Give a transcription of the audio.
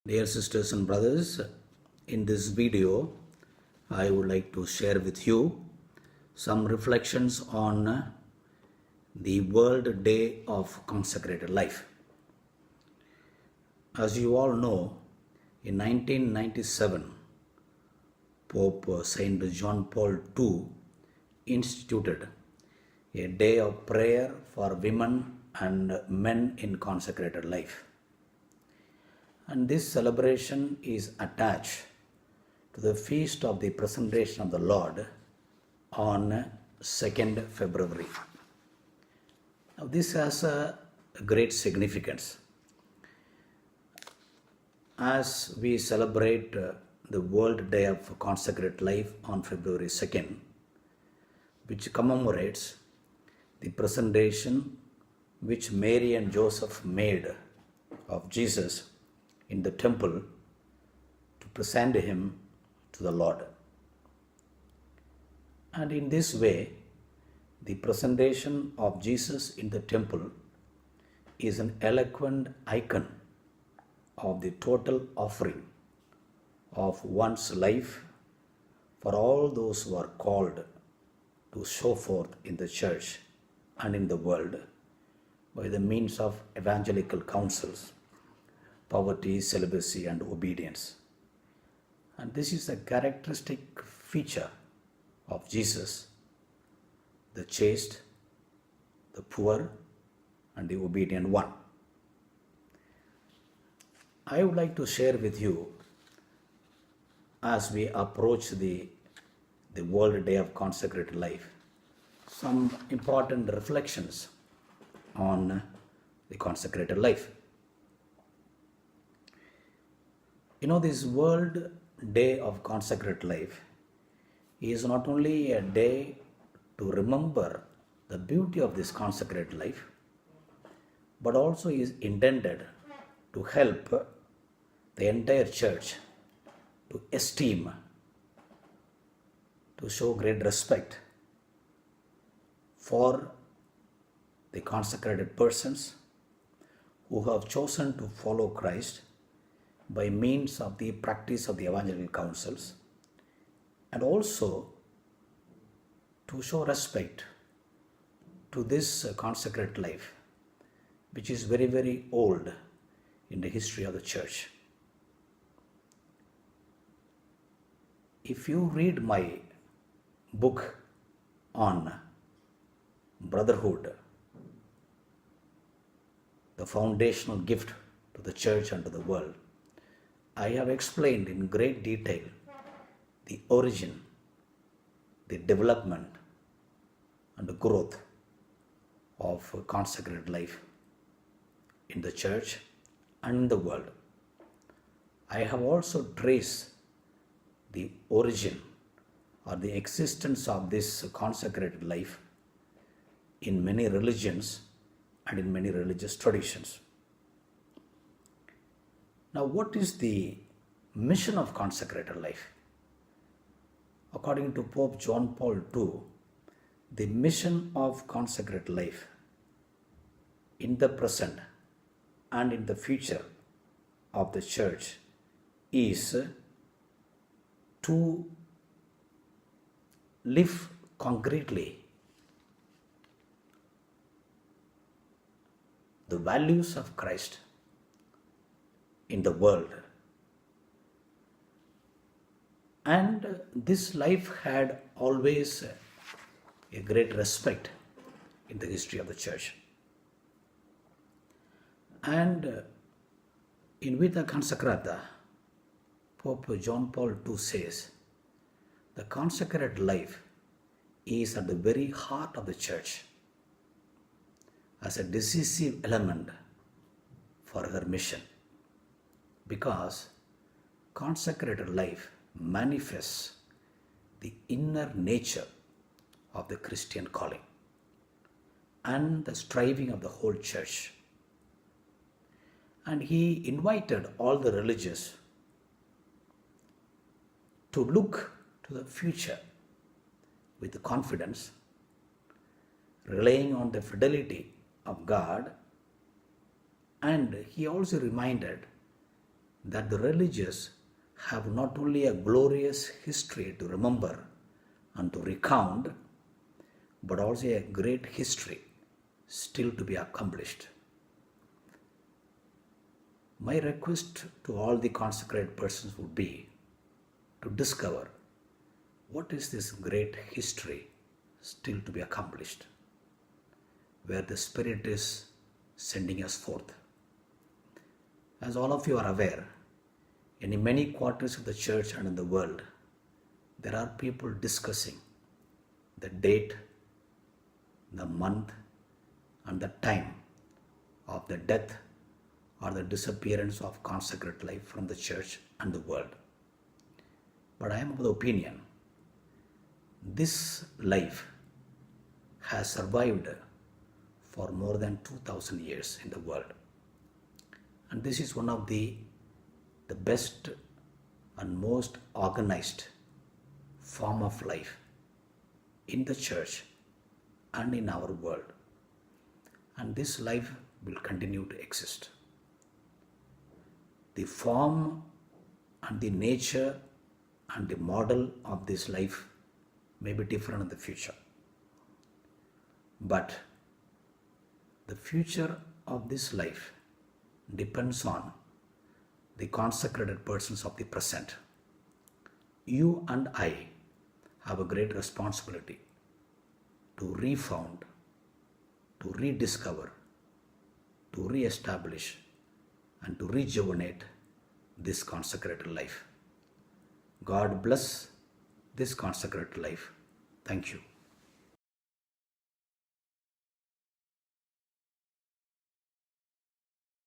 Dear sisters and brothers, in this video, I would like to share with you some reflections on the World Day of Consecrated Life. As you all know, in 1997, Pope Saint John Paul II instituted a day of prayer for women and men in consecrated life. And this celebration is attached to the feast of the presentation of the Lord on 2nd February. Now, this has a great significance. As we celebrate the World Day of Consecrated Life on February 2nd, which commemorates the presentation which Mary and Joseph made of Jesus in the temple to present him to the Lord. And in this way, the presentation of Jesus in the temple is an eloquent icon of the total offering of one's life for all those who are called to show forth in the church and in the world by the means of evangelical counsels, poverty, celibacy, and obedience. And this is a characteristic feature of Jesus, the chaste, the poor, and the obedient one. I would like to share with you, as we approach the World Day of Consecrated Life, some important reflections on the consecrated life. You know, this World Day of Consecrated Life is not only a day to remember the beauty of this consecrated life, but also is intended to help the entire church to esteem, to show great respect for the consecrated persons who have chosen to follow Christ by means of the practice of the evangelical counsels, and also to show respect to this consecrated life, which is very, very old in the history of the church. If you read my book on brotherhood, the foundational gift to the church and to the world, I have explained in great detail the origin, the development, and the growth of consecrated life in the church and in the world. I have also traced the origin or the existence of this consecrated life in many religions and in many religious traditions. Now, what is the mission of consecrated life? According to Pope John Paul II, the mission of consecrated life in the present and in the future of the church is to live concretely the values of Christ in the world. And this life had always a great respect in the history of the church. And in Vita Consecrata, Pope John Paul II says, the consecrated life is at the very heart of the church as a decisive element for her mission, because consecrated life manifests the inner nature of the Christian calling and the striving of the whole church. And he invited all the religious to look to the future with confidence, relying on the fidelity of God, and he also reminded that the religious have not only a glorious history to remember and to recount, but also a great history still to be accomplished. My request to all the consecrated persons would be to discover what is this great history still to be accomplished, where the Spirit is sending us forth. As all of you are aware, in many quarters of the church and in the world, there are people discussing the date, the month, and the time of the death or the disappearance of consecrated life from the church and the world. But I am of the opinion this life has survived for more than 2000 years in the world. And this is one of the best and most organized form of life in the church and in our world. And this life will continue to exist. The form and the nature and the model of this life may be different in the future. But the future of this life depends on the consecrated persons of the present. You and I have a great responsibility to refound, to rediscover, to re-establish, and to rejuvenate this consecrated life. God bless this consecrated life. Thank you.